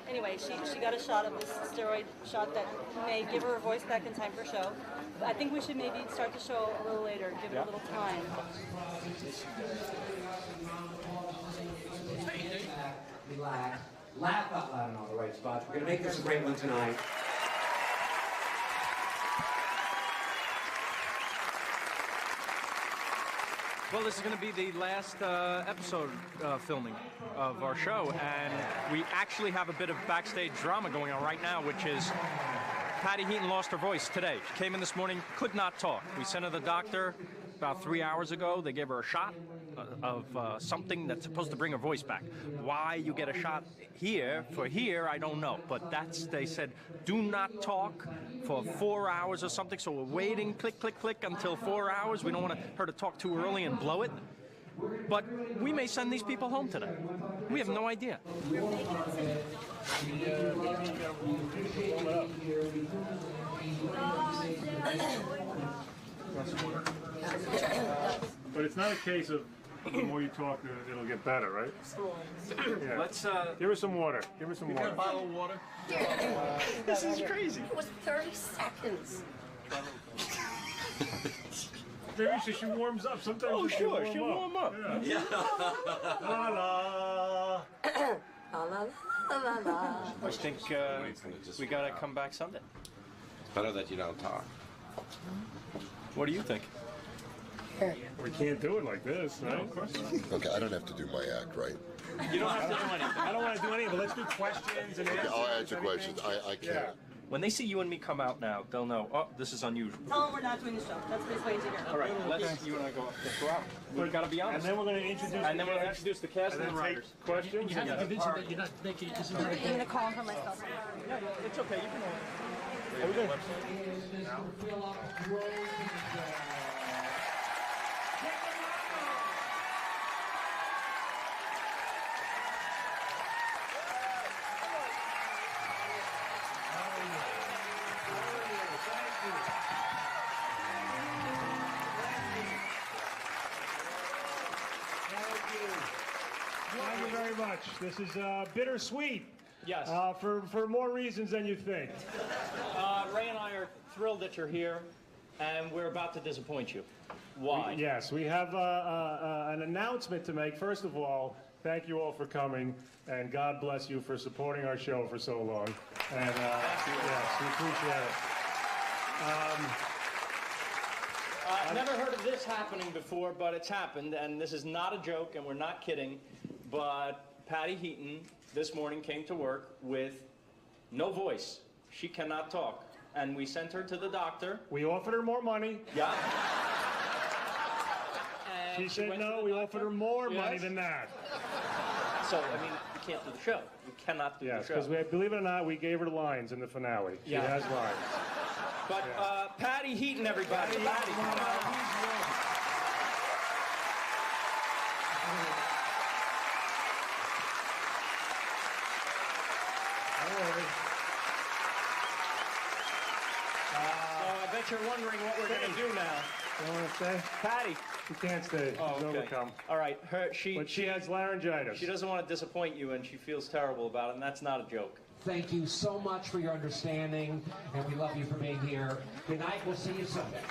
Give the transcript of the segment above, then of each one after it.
Anyway, she got a shot of this steroid shot that may give her voice back in time for show. But I think we should maybe start the show a little later, give it a little time. Relax. Laugh out loud in all the right spots. We're going to make this a great one tonight. Well, this is going to be the last episode filming of our show, and we actually have a bit of backstage drama going on right now, which is Patty Heaton lost her voice today. She came in this morning, could not talk. We sent her to the doctor about 3 hours ago. They gave her a shot of something that's supposed to bring her voice back. Why you get a shot here, I don't know. But they said, do not talk for 4 hours or something. So we're waiting, click, click, click, until 4 hours. We don't want her to talk too early and blow it. But we may send these people home today. We have no idea. But it's not a case of the more you talk, it'll get better, right? Yeah. Let's give her some water. Give her some water. a bottle of water. This is crazy. It was 30 seconds. Maybe she warms up. Sometimes she'll warm up. Yeah. La la. La la la la la. I think we got to come back Sunday. It's better that you don't talk. What do you think? We can't do it like this, right? No, of course not. Okay, I don't have to do my act, right? You don't have to do anything. I don't want to do anything, but let's do questions and answers. I'll answer questions. I can't. Yeah. When they see you and me come out now, they'll know, oh, this is unusual. Tell them we're not doing the show. That's what he's waiting to hear. All right, let's you and I go out. We've got to be honest. And then we're going to introduce the cast and the writers. Questions. You have to convince them that you're not making this is not I'm going to call him for myself. It's okay, you can Thank you very much. This is bittersweet. Yes. For more reasons than you think. Ray and I are thrilled that you're here, and we're about to disappoint you. Why? Yes, we have an announcement to make. First of all, thank you all for coming, and God bless you for supporting our show for so long. And yes, we appreciate it. I've never heard of this happening before, but it's happened, and this is not a joke, and we're not kidding. But Patty Heaton this morning came to work with no voice. She cannot talk, and we sent her to the doctor. We offered her more money. Yeah. She said no. We offered her more money than that. So, I mean, you can't do the show. You cannot do the show. Yes, because believe it or not, we gave her the lines in the finale. She has lines. But Patty Heaton, everybody. Patty. So I bet you're wondering what we're going to do now. You want to stay? Patty. She can't stay. Oh, She's okay. overcome. All right. But she has laryngitis. She doesn't want to disappoint you, and she feels terrible about it, and that's not a joke. Thank you so much for your understanding, and we love you for being here. Good night. We'll see you Sunday.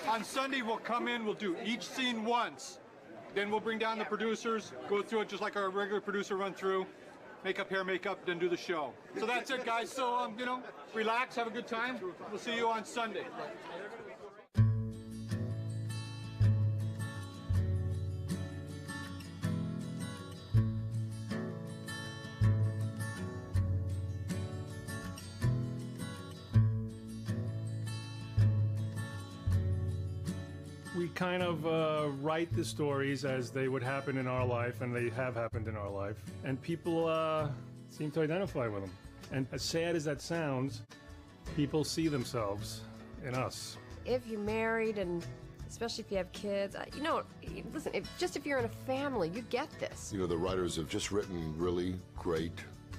On Sunday, we'll come in, we'll do each scene once. Then we'll bring down the producers, go through it just like our regular producer run through. Makeup, hair, makeup, then do the show. So that's it, guys. So, relax, have a good time. We'll see you on Sunday. We kind of write the stories as they would happen in our life, and they have happened in our life. And people seem to identify with them. And as sad as that sounds, people see themselves in us. If you're married, and especially if you have kids, listen, if you're in a family, you get this. The writers have just written really great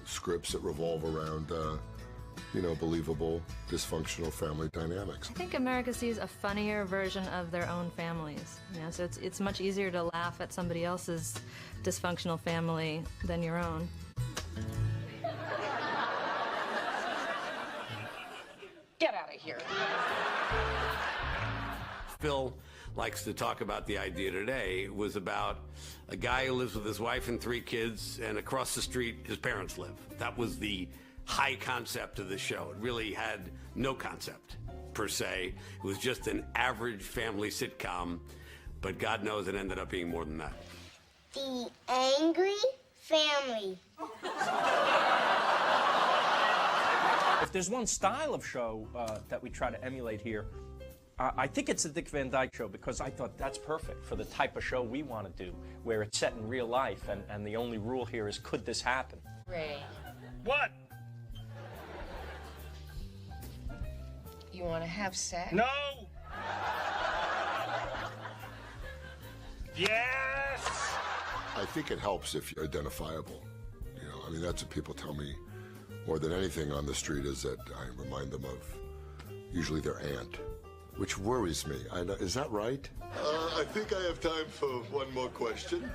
scripts that revolve around believable, dysfunctional family dynamics. I think America sees a funnier version of their own families. So it's much easier to laugh at somebody else's dysfunctional family than your own. Get out of here. Phil likes to talk about the idea today was about a guy who lives with his wife and 3 kids, and across the street his parents live. That was the high concept of the show. It really had no concept per se. It was just an average family sitcom, but God knows it ended up being more than that. The Angry Family. If there's one style of show that we try to emulate here, I think it's the Dick Van Dyke Show, because I thought that's perfect for the type of show we want to do, where it's set in real life, and the only rule here is, could this happen? Ray, What? you want to have sex? No! Yes! I think it helps if you're identifiable. You know, I mean, that's what people tell me more than anything on the street, is that I remind them of usually their aunt, which worries me. I know, is that right? I think I have time for one more question.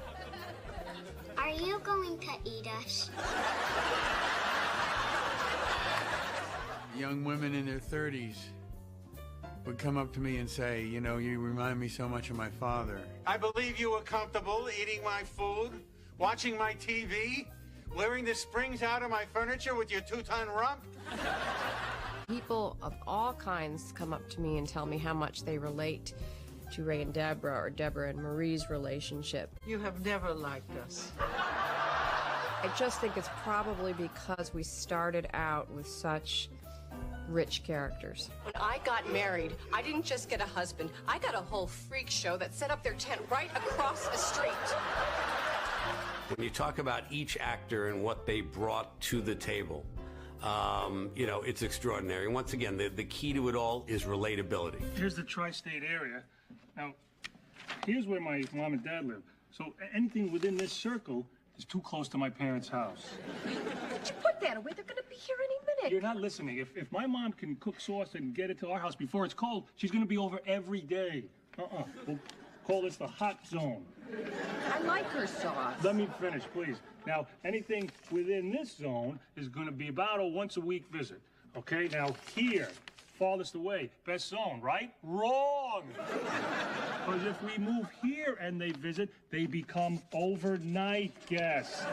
Are you going to eat us? Young women in their 30s would come up to me and say, you know, you remind me so much of my father. I believe you were comfortable eating my food, watching my TV, wearing the springs out of my furniture with your 2-ton rump. People of all kinds come up to me and tell me how much they relate to Ray and Deborah, or Deborah and Marie's relationship. You have never liked us. I just think it's probably because we started out with such rich characters. When I got married, I didn't just get a husband. I got a whole freak show that set up their tent right across the street. When you talk about each actor and what they brought to the table, you know, it's extraordinary. And once again, the key to it all is relatability. Here's the tri-state area. Now, here's where my mom and dad live. So anything within this circle is too close to my parents' house. Could you put that away? They're going to be here any minute. You're not listening. If my mom can cook sauce and get it to our house before it's cold, she's going to be over every day. We'll call this the hot zone. I like her sauce. Let me finish, please. Now, anything within this zone is going to be about a once-a-week visit. Okay? Now, here, farthest away, best zone, right? Wrong! Because if we move here and they visit, they become overnight guests.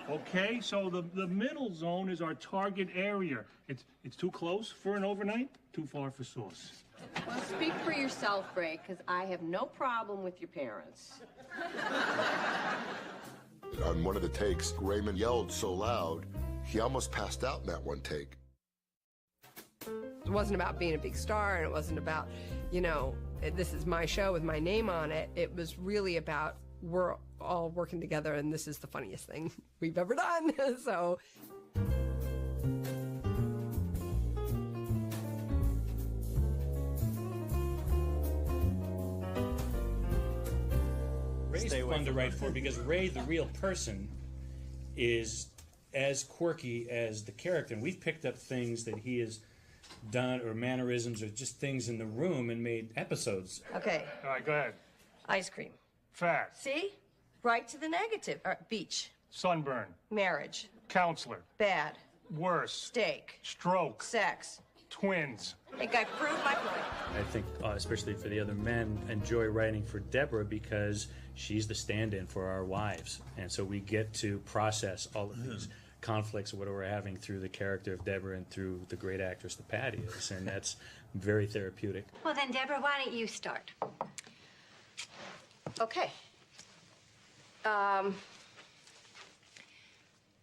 Okay, so the middle zone is our target area. It's too close for an overnight, too far for sauce. Well, speak for yourself, Ray, because I have no problem with your parents. On one of the takes, Raymond yelled so loud, he almost passed out in that one take. It wasn't about being a big star, and it wasn't about, you know, this is my show with my name on it. It was really about, we're all working together, and this is the funniest thing we've ever done. So. Ray's fun to write for because Ray, the real person, is as quirky as the character. And we've picked up things that he has done, or mannerisms, or just things in the room, and made episodes. Okay. All right, go ahead. Ice cream. Fat. See? Right to the negative. Beach. Sunburn. Marriage. Counselor. Bad. Worse. Steak. Stroke. Sex. Twins. I think I proved my point. I think, especially for the other men, enjoy writing for Deborah because she's the stand-in for our wives. And so we get to process all of these conflicts of what we're having through the character of Deborah and through the great actress that Patty is. And that's very therapeutic. Well, then, Deborah, why don't you start? Okay.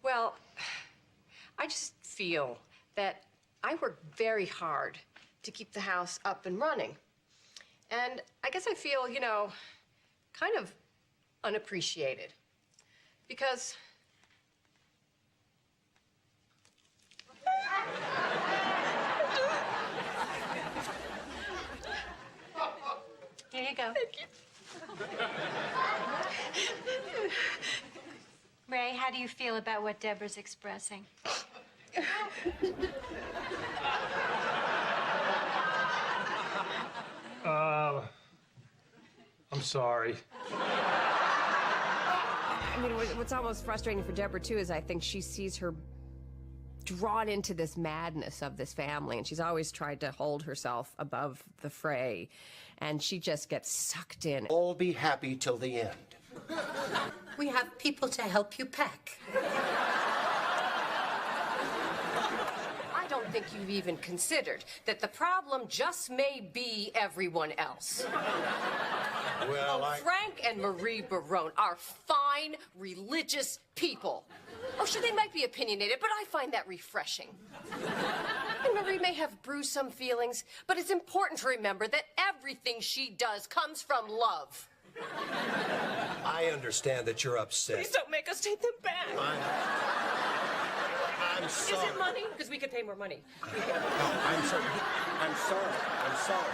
Well, I just feel that I work very hard to keep the house up and running. And I guess I feel, you know, kind of unappreciated. Because Here you go. Thank you. Ray, how do you feel about what Deborah's expressing? I'm sorry. I mean, what's almost frustrating for Deborah, too, is I think she sees her drawn into this madness of this family, and she's always tried to hold herself above the fray, and she just gets sucked in. All be happy till the end. We have people to help you pack. I don't think you've even considered that the problem just may be everyone else. Well, Frank and Marie Barone are fine, religious people. Oh, sure, they might be opinionated, but I find that refreshing. And Marie may have bruised some feelings, but it's important to remember that everything she does comes from love. I understand that you're upset. Please don't make us take them back. I'm sorry. Is it money? Because we could pay more money. No, I'm sorry. I'm sorry. I'm sorry.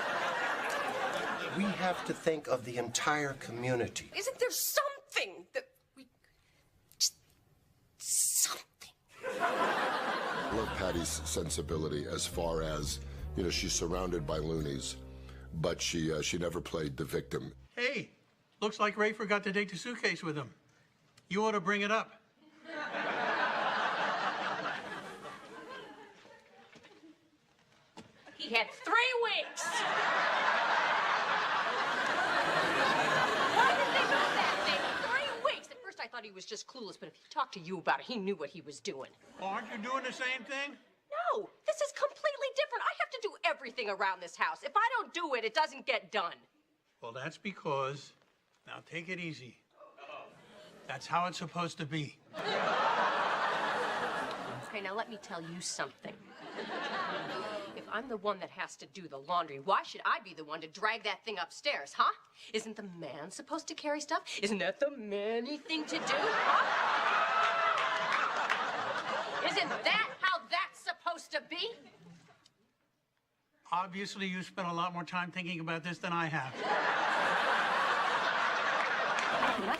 We have to think of the entire community. Isn't there something that we... Just something. I love Patty's sensibility as far as, you know, she's surrounded by loonies, but she never played the victim. Hey, looks like Ray forgot to take the suitcase with him. You ought to bring it up. He had 3 weeks. Why did they do that thing? 3 weeks. At first I thought he was just clueless, but if he talked to you about it, he knew what he was doing. Well, aren't you doing the same thing? No, this is completely different. I have to do everything around this house. If I don't do it, it doesn't get done. Well, that's because... Now, take it easy. That's how it's supposed to be. Okay, now let me tell you something. If I'm the one that has to do the laundry, why should I be the one to drag that thing upstairs, huh? Isn't the man supposed to carry stuff? Isn't that the manly thing to do, huh? Isn't that how that's supposed to be? Obviously, you spent a lot more time thinking about this than I have. I'm not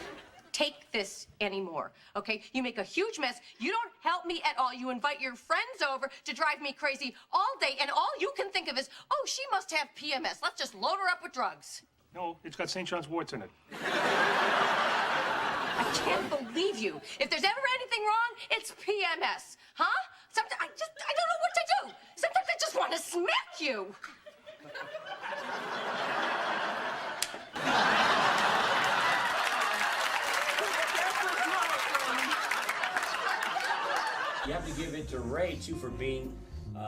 take this anymore, okay? You make a huge mess. You don't help me at all. You invite your friends over to drive me crazy all day, and all you can think of is, oh, she must have PMS. Let's just load her up with drugs. No, it's got St. John's worts in it. I can't believe you. If there's ever anything wrong, it's PMS, huh? Sometimes I don't know what to do. Sometimes I just want to smack you. You have to give it to Ray, too, for being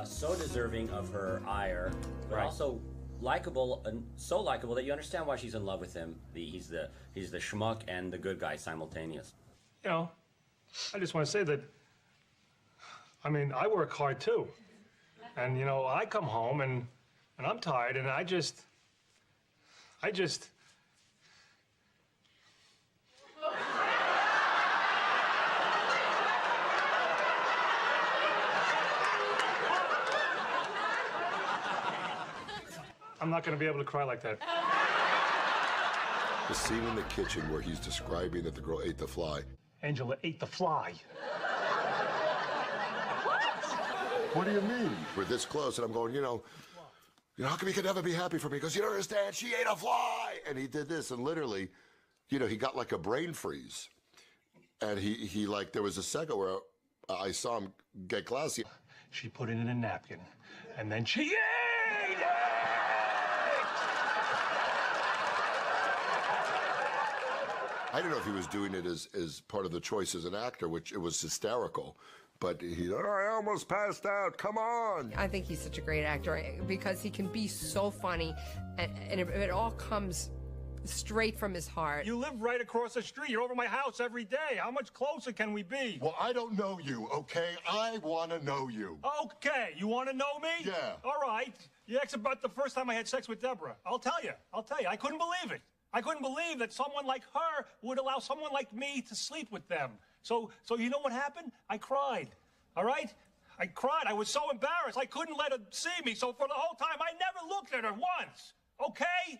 so deserving of her ire, but also likable, and so likable that you understand why she's in love with him. He's the schmuck and the good guy simultaneous. You know, I just want to say that, I mean, I work hard, too. And, you know, I come home and I'm tired, and I just... I'm not going to be able to cry like that. The scene in the kitchen where he's describing that the girl ate the fly. Angela ate the fly. What do you mean? We're this close, and I'm going, you know, how come you can never be happy for me? Because you don't understand, she ate a fly! And he did this, and literally, you know, he got like a brain freeze. And he like, there was a second where I saw him get glassy. She put it in a napkin, and then she ate it! I don't know if he was doing it as part of the choice as an actor, which it was hysterical. But I almost passed out, come on. I think he's such a great actor because he can be so funny, and it all comes straight from his heart. You live right across the street. You're over my house every day. How much closer can we be? Well, I don't know you, okay? I want to know you. Okay, you want to know me? Yeah. All right. You asked about the first time I had sex with Deborah. I'll tell you. I couldn't believe it. I couldn't believe that someone like her would allow someone like me to sleep with them. So you know what happened? I cried, all right? I cried. I was so embarrassed. I couldn't let her see me. So for the whole time, I never looked at her once, okay?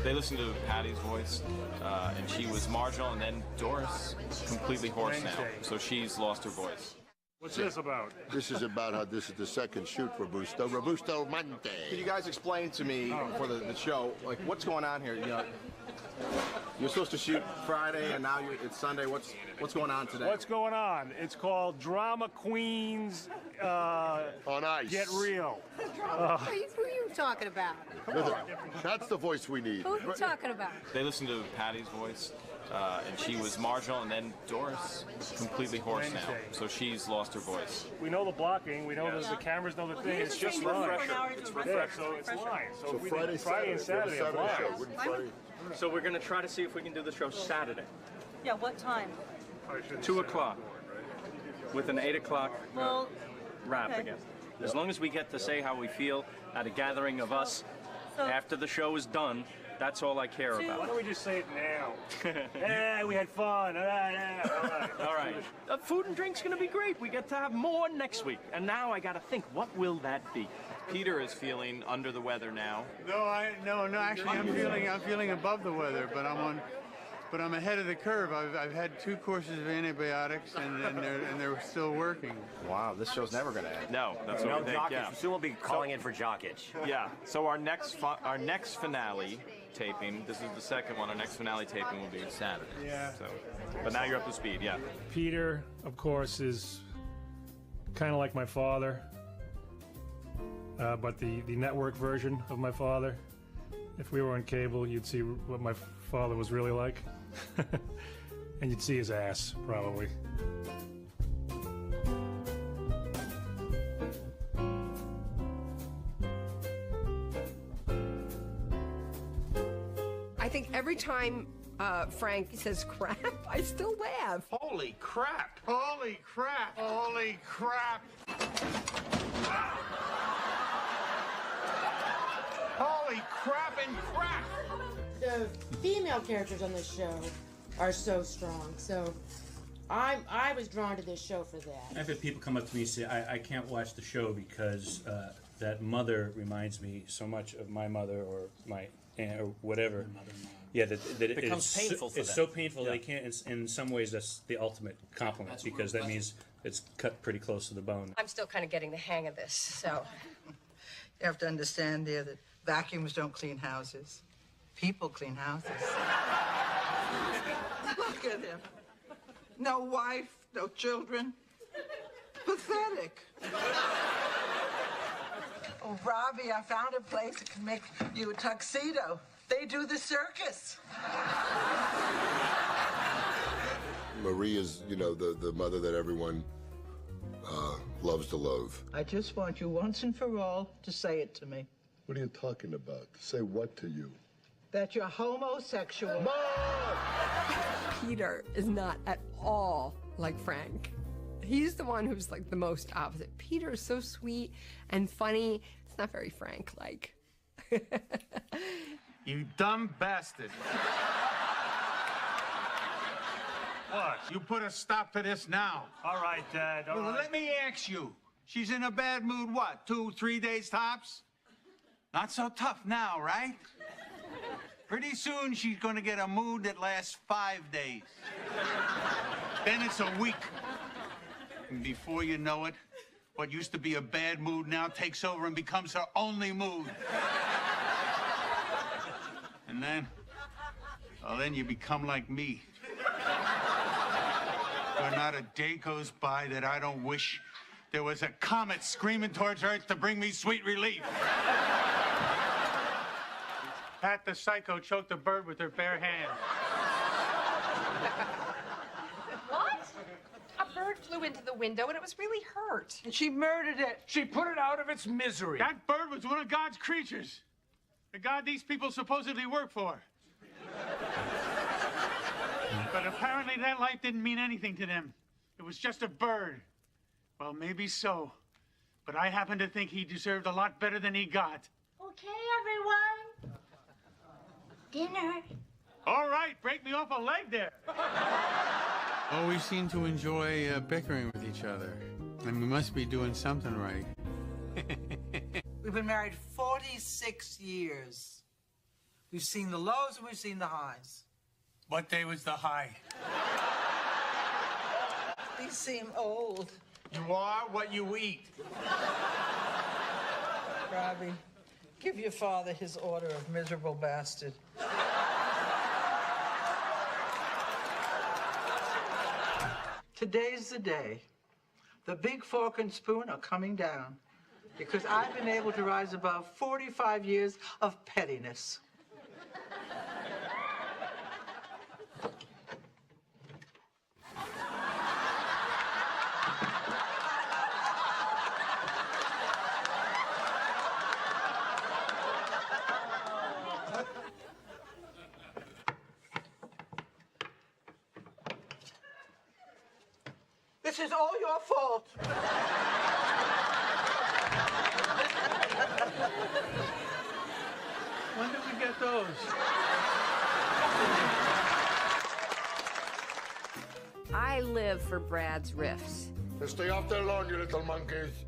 They listened to Patty's voice, and she was marginal, and then Doris completely hoarse now, so she's lost her voice. What's this about? This is about how this is the second shoot for Robusto Monte. Could you guys explain to me for the show, like what's going on here? You know, you're supposed to shoot Friday, and now it's Sunday. What's going on today? What's going on? It's called Drama Queens on Ice. Get Real. Who are you talking about? That's the voice we need. Who are you talking about? They listened to Patty's voice, and she was marginal, and then Doris completely hoarse now, so she's lost her voice. We know the blocking. We know the cameras know the thing. It's just refresher. It's refresher. So it's live. So if we did Friday and Saturday, So we're going to try to see if we can do the show Saturday. Yeah, what time? 2 o'clock. With an 8 o'clock wrap okay. again. As long as we get to say how we feel at a gathering of us after the show is done, that's all I care about. Why don't we just say it now? Yeah, we had fun. All right. All right. Food and drink's going to be great. We get to have more next week. And now I got to think, what will that be? Peter is feeling under the weather now. No. Actually, I'm feeling above the weather, but I'm ahead of the curve. I've had 2 courses of antibiotics, and they're still working. Wow, this show's never going to end. No, that's what we think. Yeah. Soon we'll be calling in for jock itch. Yeah. So our next finale taping. This is the second one. Our next finale taping will be Saturday. Yeah. So, but now you're up to speed. Yeah. Peter, of course, is kind of like my father, but the network version of my father. If we were on cable, you'd see what my father was really like, and you'd see his ass probably. I think every time Frank says crap, I still laugh. Holy crap! Holy crap! Holy crap! Holy crap and crap! The female characters on this show are so strong, so I was drawn to this show for that. I've had people come up to me and say, I can't watch the show because that mother reminds me so much of my mother or my aunt or whatever. Yeah, that it becomes painful for it's them. so painful that they can't. In some ways, that's the ultimate compliment because that means it's cut pretty close to the bone. I'm still kind of getting the hang of this, so. You have to understand, dear, that vacuums don't clean houses. People clean houses. Look at him. No wife, no children. Pathetic. Oh, Robbie, I found a place that can make you a tuxedo. They do the circus. Marie is, the mother that everyone loves to loathe. I just want you once and for all to say it to me. What are you talking about? Say what to you? That you're homosexual. Peter is not at all like Frank. He's the one who's like the most opposite. Peter is so sweet and funny. It's not very Frank-like. You dumb bastard. What? You put a stop to this now. All right, Dad. All right. Let me ask you. She's in a bad mood, what, 2-3 days tops? Not so tough now, right? Pretty soon she's gonna get a mood that lasts 5 days. Then it's a week. And before you know it, what used to be a bad mood now takes over and becomes her only mood. And then, well, then you become like me. For not a day goes by that I don't wish there was a comet screaming towards Earth to bring me sweet relief. Pat the psycho choked a bird with her bare hands. What? A bird flew into the window and it was really hurt. And she murdered it. She put it out of its misery. That bird was one of God's creatures. The God these people supposedly work for. But apparently that life didn't mean anything to them. It was just a bird. Well, maybe so. But I happen to think he deserved a lot better than he got. Okay, everyone. Dinner. All right, break me off a leg there. Oh, we seem to enjoy bickering with each other. And we must be doing something right. We've been married 46 years. We've seen the lows and we've seen the highs. What day was the high? These seem old. You are what you eat. Robbie, give your father his order of miserable bastard. Today's the day. The big fork and spoon are coming down because I've been able to rise above 45 years of pettiness. This is all your fault. When did we get those? I live for Brad's riffs. Stay off their lawn, you little monkeys.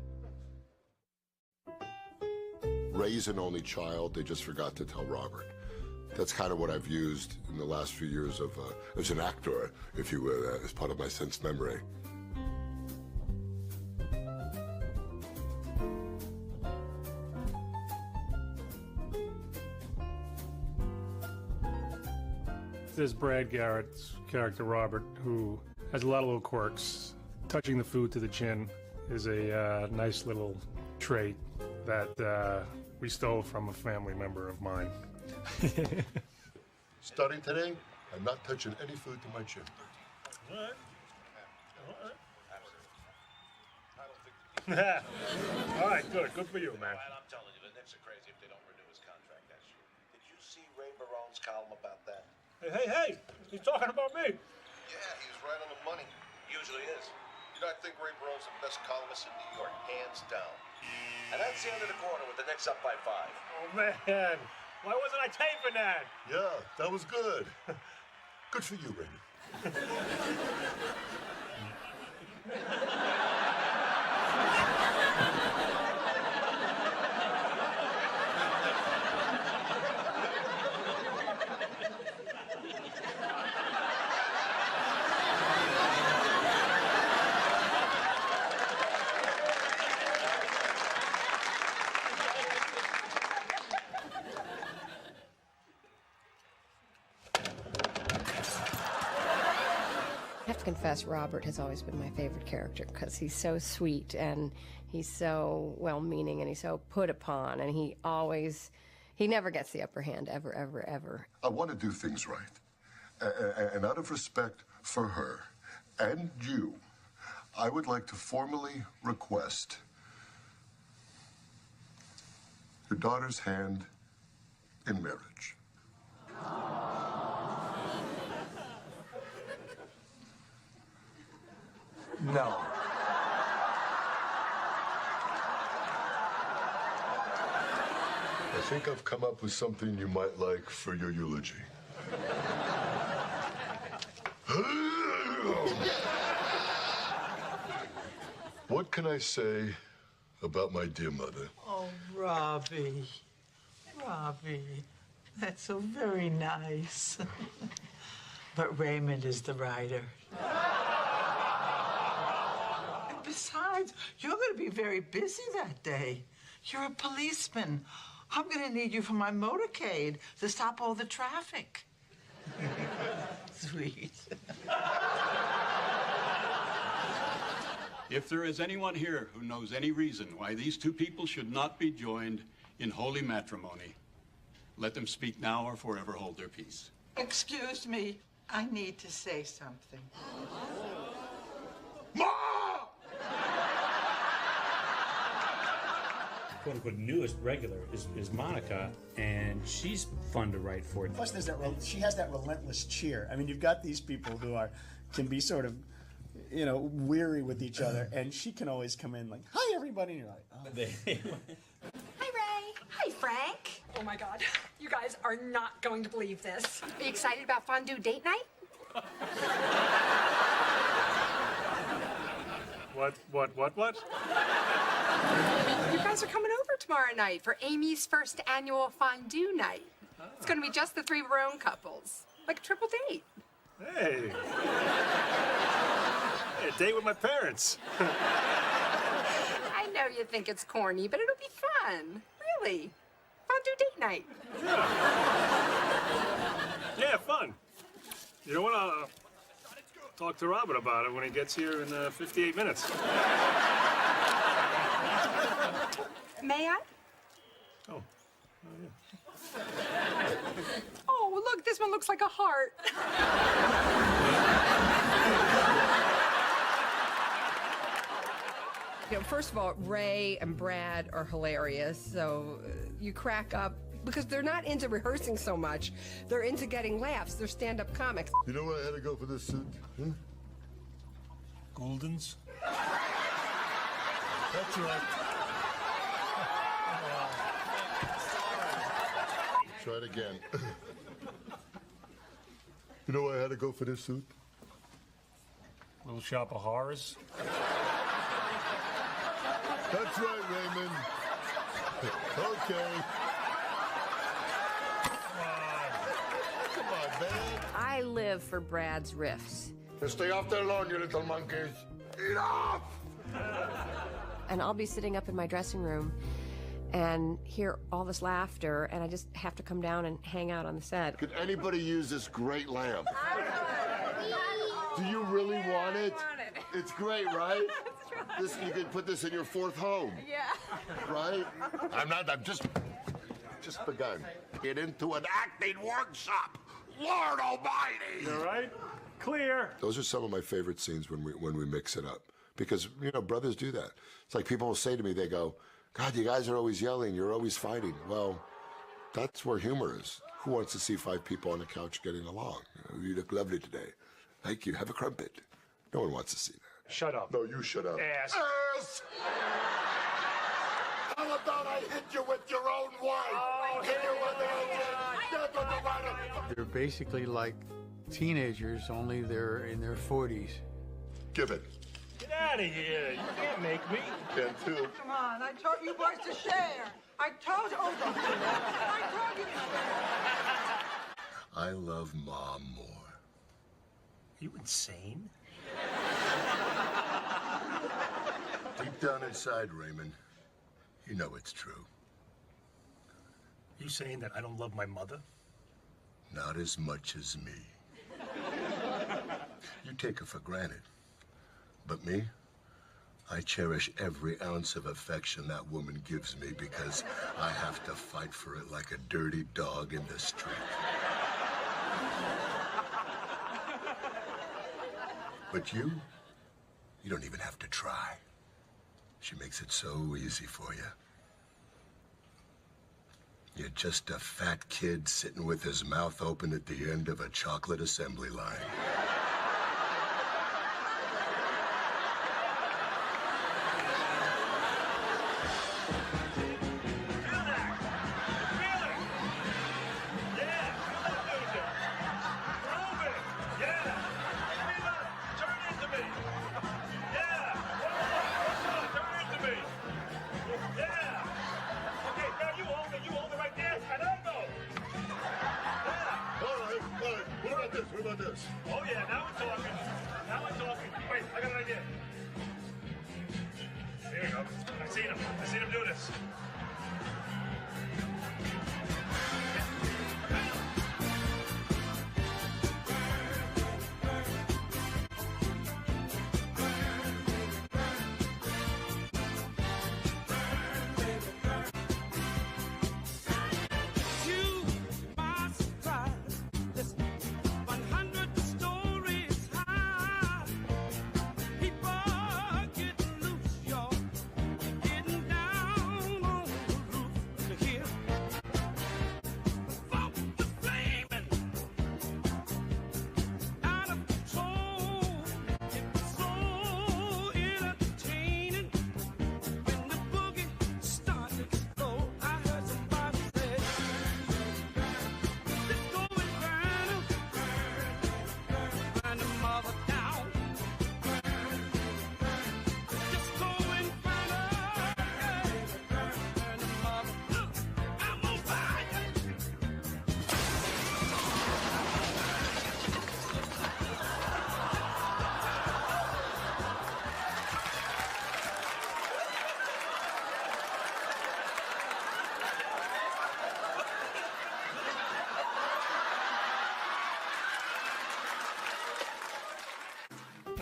Ray's an only child. They just forgot to tell Robert. That's kind of what I've used in the last few years of as an actor, if you will, as part of my sense memory. There's Brad Garrett's character, Robert, who has a lot of little quirks. Touching the food to the chin is a nice little trait that we stole from a family member of mine. Starting today, I'm not touching any food to my chin. All right. All right, good. Good for you, man. I'm telling you, the Knicks are crazy if they don't renew his contract next year. Did you see Ray Roman's column about that? Hey, he's talking about me. Yeah, he was right on the money. Usually is. You know, I think Ray Roman's the best columnist in New York, hands down. And that's the end of the quarter with the Knicks up by 5. Oh, man. Why wasn't I taping that? Yeah, that was good. Good for you, Raymond. I have to confess, Robert has always been my favorite character because he's so sweet and he's so well-meaning and he's so put upon and he never gets the upper hand, ever, ever, ever. I want to do things right. And out of respect for her and you, I would like to formally request your daughter's hand in marriage. No. I think I've come up with something you might like for your eulogy. What can I say about my dear mother? Oh, Robbie. Robbie, that's so very nice. But Raymond is the writer. And besides, you're going to be very busy that day. You're a policeman. I'm going to need you for my motorcade to stop all the traffic. Sweet. If there is anyone here who knows any reason why these two people should not be joined in holy matrimony, let them speak now or forever hold their peace. Excuse me. I need to say something. Quote-unquote newest regular is Monica, and she's fun to write for. Plus, there's that she has that relentless cheer. I mean, you've got these people who can be sort of, weary with each other, and she can always come in like, "Hi, everybody," and you're like, "Oh." Hi, Ray. Hi, Frank. Oh my God, you guys are not going to believe this. Are you excited about fondue date night? What? You guys are coming over tomorrow night for Amy's first annual fondue night. It's going to be just the three grown couples. Like a triple date. Hey. Hey, a date with my parents. I know you think it's corny, but it'll be fun. Really. Fondue date night. Yeah, fun. You know what? I'll talk to Robert about it when he gets here in 58 minutes. May I? Oh. Oh, look, this one looks like a heart. You know, first of all, Ray and Brad are hilarious, so you crack up because they're not into rehearsing so much. They're into getting laughs. They're stand-up comics. You know why I had to go for this suit? Huh? Gouldens? That's right. Try it again. You know why I had to go for this suit? Little Shop of Horrors? That's right, Raymond. Okay. Come on, man. I live for Brad's riffs. Stay off their lawn, you little monkeys. Eat off! And I'll be sitting up in my dressing room and hear all this laughter, and I just have to come down and hang out on the set. Could anybody use this great lamp? Do you really want it? It's great, right? This, you could put this in your fourth home. Yeah. Right? I've just begun. Get into an acting workshop. Lord Almighty! You all right? Clear. Those are some of my favorite scenes when we mix it up. Because, you know, brothers do that. It's like people will say to me, they go, God, you guys are always yelling, you're always fighting. Well, that's where humor is. Who wants to see five people on the couch getting along? You look lovely today. Thank you. Have a crumpet. No one wants to see that. Shut up. No, you shut up. Ass. Ass! How about I hit you with your own wife? Oh, hit you with They're basically like teenagers, only they're in their 40s. Give it. Get out of here. You can't make me. Can too. Come on, I told you boys to share. I told you. Oh, don't do that. I told you to share. I love Mom more. You insane? Deep down inside, Raymond, you know it's true. You saying that I don't love my mother? Not as much as me. You take her for granted. But me, I cherish every ounce of affection that woman gives me because I have to fight for it like a dirty dog in the street. But you don't even have to try. She makes it so easy for you. You're just a fat kid sitting with his mouth open at the end of a chocolate assembly line. Oh, yeah, now we're talking. Now we're talking. Wait, I got an idea. There you go. I seen him do this.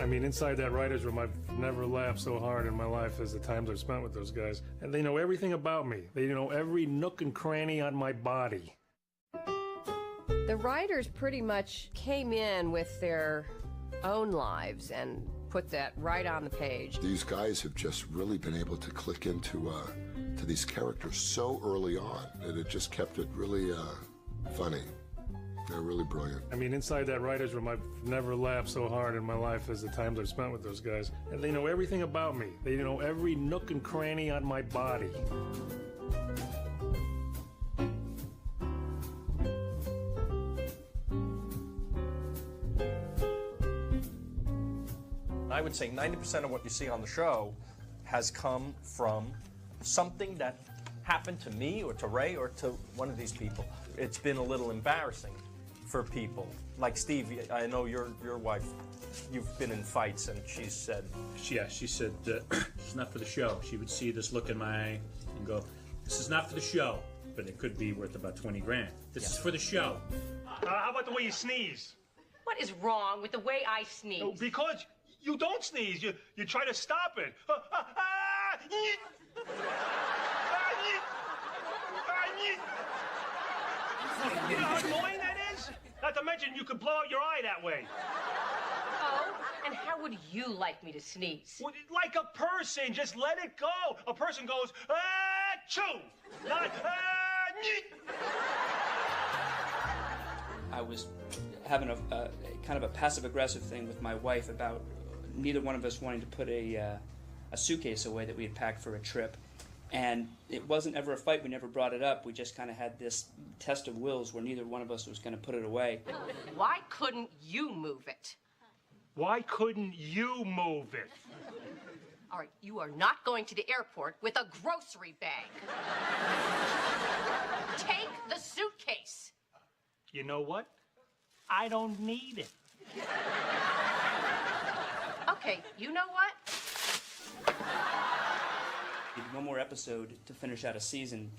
I mean, inside that writer's room, I've never laughed so hard in my life as the times I've spent with those guys. And they know everything about me. They know every nook and cranny on my body. The writers pretty much came in with their own lives and put that right on the page. These guys have just really been able to click into to these characters so early on that it just kept it really funny. They're really brilliant. I mean, inside that writer's room, I've never laughed so hard in my life as the times I've spent with those guys. And they know everything about me. They know every nook and cranny on my body. I would say 90% of what you see on the show has come from something that happened to me or to Ray or to one of these people. It's been a little embarrassing for people. Like Steve, I know your wife, you've been in fights, and she said... Yeah, she said, it's not for the show. She would see this look in my eye and go, this is not for the show, but it could be worth about 20 grand. This is for the show. How about the way you sneeze? What is wrong with the way I sneeze? No, because you don't sneeze. You try to stop it. You know how annoying that is? Not to mention you could blow out your eye that way. Oh, and how would you like me to sneeze? Well, like a person, just let it go. A person goes, achoo, not I was having a kind of a passive-aggressive thing with my wife about neither one of us wanting to put a suitcase away that we had packed for a trip. And it wasn't ever a fight. We never brought it up. We just kind of had this test of wills where neither one of us was going to put it away. Why couldn't you move it? Why couldn't you move it? All right, you are not going to the airport with a grocery bag. Take the suitcase. You know what? I don't need it. Okay, you know what? One more episode to finish out a season,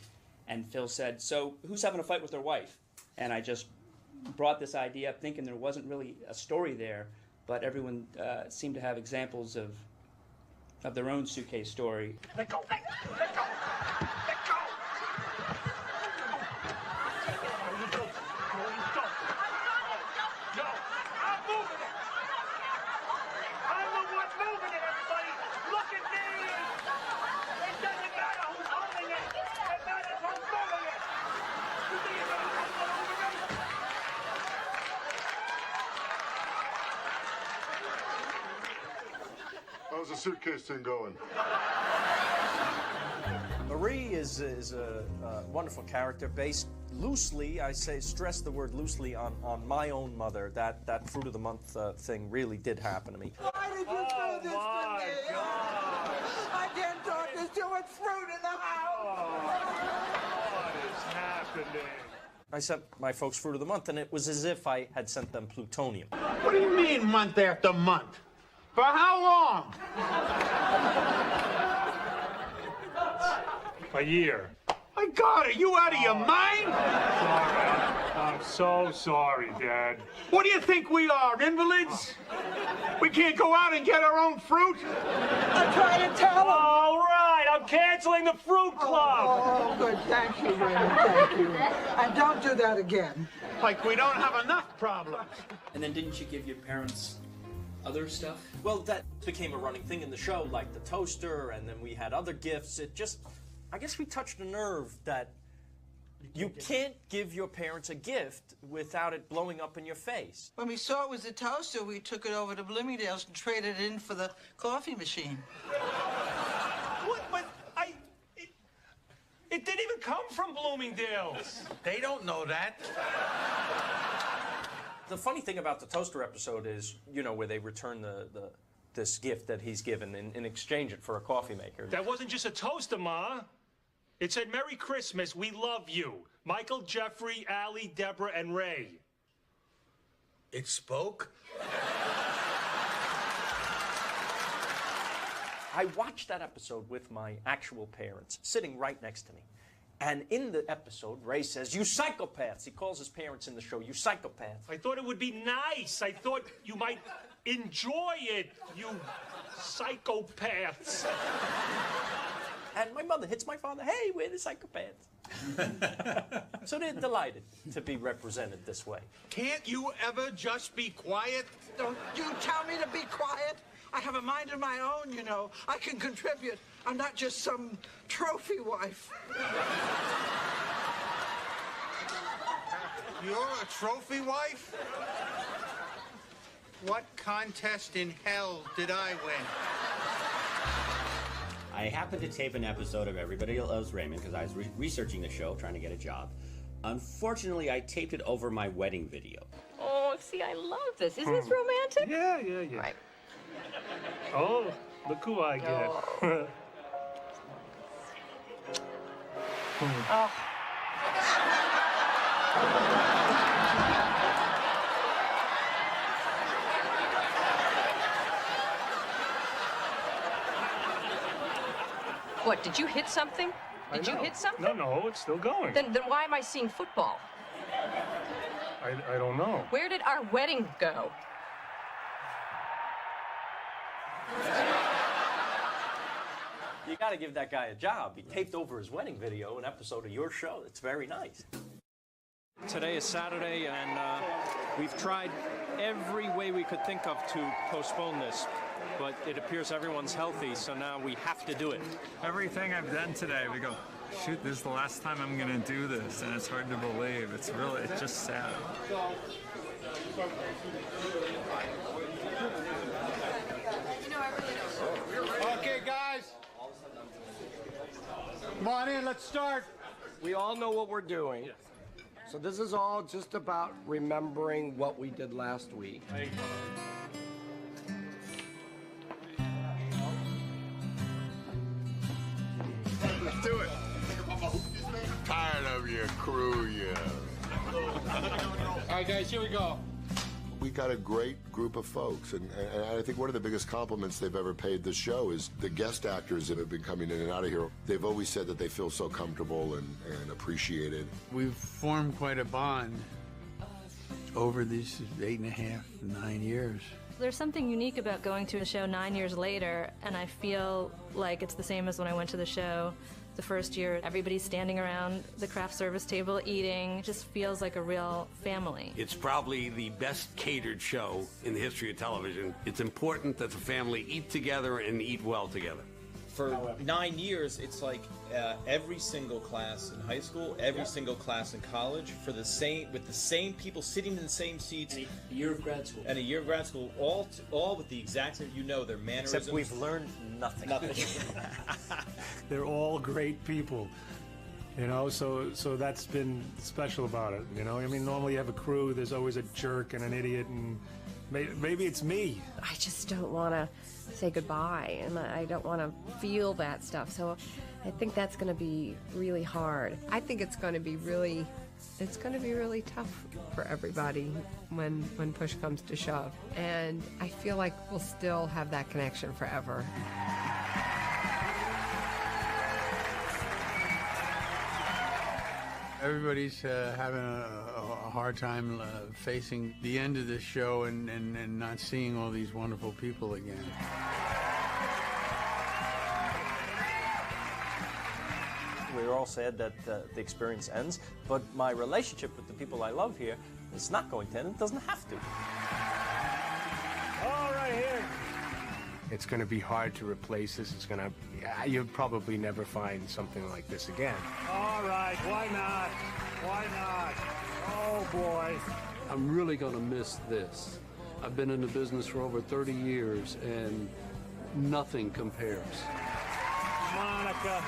and Phil said, so who's having a fight with their wife? And I just brought this idea up thinking there wasn't really a story there, but everyone seemed to have examples of their own suitcase story. Let go! Let go! Let go! No, I'm moving it! I'm the one moving it, everybody! Look at me! It doesn't matter who's holding it! It matters who's moving it! You think you're gonna hold it over me? How's the suitcase thing going? Marie is a wonderful character based loosely, I say, stress the word loosely, on my own mother. That Fruit of the Month thing really did happen to me. Why did you do this to me? God. I can't talk. There's too much fruit in the house. What is happening? I sent my folks Fruit of the Month, and it was as if I had sent them plutonium. What do you mean month after month? For how long? A year. My God, are you out of your mind? I'm so sorry, Dad. What do you think we are, invalids? We can't go out and get our own fruit? I tried to tell him. All right, I'm canceling the fruit club. Oh, good. Thank you, Raymond. Thank you. And don't do that again. Like we don't have enough problems. And then didn't you give your parents other stuff? Well, that became a running thing in the show, like the toaster, and then we had other gifts. It just, I guess we touched a nerve that you can't give your parents a gift without it blowing up in your face. When we saw it was a toaster, we took it over to Bloomingdale's and traded it in for the coffee machine. What? But it didn't even come from Bloomingdale's. They don't know that. The funny thing about the toaster episode is, you know, where they return this gift that he's given and exchange it for a coffee maker. That wasn't just a toaster, Ma. It said, "Merry Christmas, we love you. Michael, Jeffrey, Allie, Deborah, and Ray." It spoke? I watched that episode with my actual parents, sitting right next to me. And in the episode, Ray says, "You psychopaths." He calls his parents in the show, "You psychopaths." I thought it would be nice. I thought you might Enjoy it, you psychopaths. And my mother hits my father, hey, we're the psychopaths. So they're delighted to be represented this way. Can't you ever just be quiet? Don't you tell me to be quiet. I have a mind of my own, you know. I can contribute. I'm not just some trophy wife. You're a trophy wife? What contest in hell did I win? I happened to tape an episode of Everybody Loves Raymond because I was researching the show, trying to get a job. Unfortunately, I taped it over my wedding video. Oh, see, I love this. Isn't this romantic? Yeah. Right. Oh, look who I get. Oh. What, did you hit something? Did you hit something? No, it's still going. Then why am I seeing football? I don't know. Where did our wedding go? You got to give that guy a job. He taped over his wedding video an episode of your show. It's very nice. Today is Saturday, and we've tried every way we could think of to postpone this, but it appears everyone's healthy, so now we have to do it. Everything I've done today, we go, shoot, this is the last time I'm going to do this, and it's hard to believe. It's just sad. Okay, guys. Come on in, let's start. We all know what we're doing. So this is all just about remembering what we did last week. Let's do it. Tired of your crew, All right, guys, here we go. We got a great group of folks, and I think one of the biggest compliments they've ever paid this show is the guest actors that have been coming in and out of here. They've always said that they feel so comfortable and appreciated. We've formed quite a bond over these 8.5, 9 years. There's something unique about going to a show 9 years later, and I feel like it's the same as when I went to the show the first year. Everybody's standing around the craft service table eating. It just feels like a real family. It's probably the best catered show in the history of television. It's important that the family eat together and eat well together. For 9 years, it's like every single class in high school, every single class in college, with the same people sitting in the same seats. And a year of grad school. And a year of grad school, all with the exact same, their mannerisms. Except we've learned nothing. They're all great people, so that's been special about it, I mean, normally you have a crew, there's always a jerk and an idiot, and maybe it's me. I just don't want to say goodbye, and I don't want to feel that stuff, so I think that's going to be really hard. I think it's going to be really tough for everybody when push comes to shove. And I feel like we'll still have that connection forever. Everybody's having a hard time facing the end of this show and not seeing all these wonderful people again. We're all sad that the experience ends, but my relationship with the people I love here is not going to end. It doesn't have to. All right, here. It's going to be hard to replace this. You'll probably never find something like this again. All right, why not? Why not? Oh, boy. I'm really going to miss this. I've been in the business for over 30 years, and nothing compares. Monica,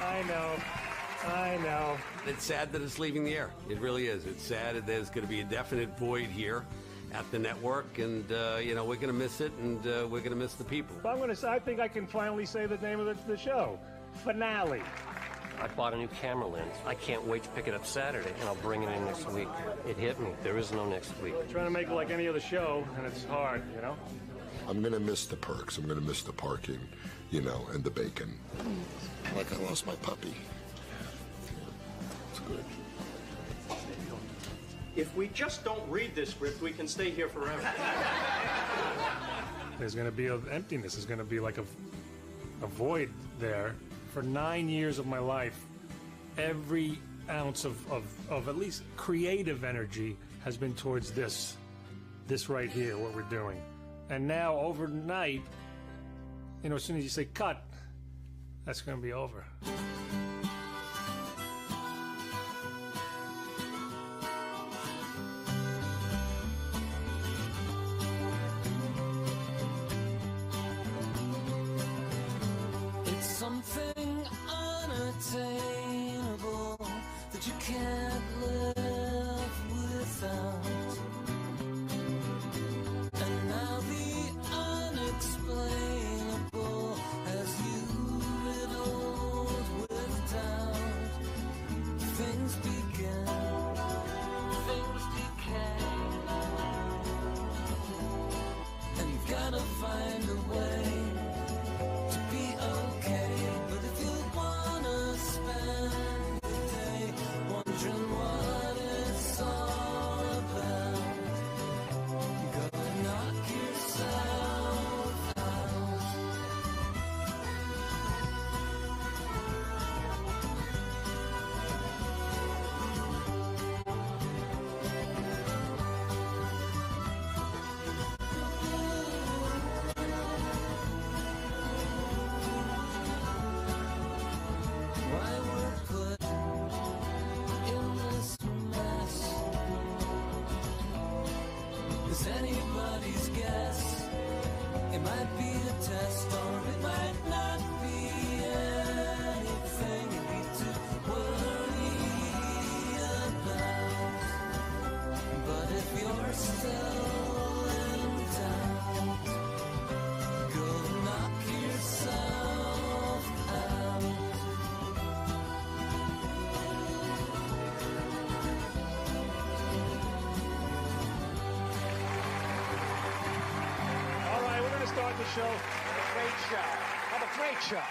I know. It's sad that it's leaving the air. It really is. It's sad that there's going to be a definite void here at the network, and we're going to miss it, and we're going to miss the people. I think I can finally say the name of the show. Finale. I bought a new camera lens. I can't wait to pick it up Saturday, and I'll bring it in next week. It hit me. There is no next week. I'm trying to make it like any other show, and it's hard, I'm going to miss the perks. I'm going to miss the parking, and the bacon. Like I lost my puppy. It's good. If we just don't read this script, we can stay here forever. There's going to be an emptiness. There's going to be like a void there. For 9 years of my life, every ounce of at least creative energy has been towards this right here, what we're doing. And now, overnight, you know, as soon as you say cut, that's going to be over. It's something unattainable that you can't live without. And now the unexplainable has you riddled with doubt. Things begin, things decay, and you've gotta find a way to be okay. But if you wanna spend the day wondering what it's all about, go knock yourself out. Why we're put in this mess is anybody's guess. It might be a test, or it might not be anything you need to worry about. But if you're still in doubt, go knock yourself out. All right, we're going to start the show. Have a great show. Have a great show.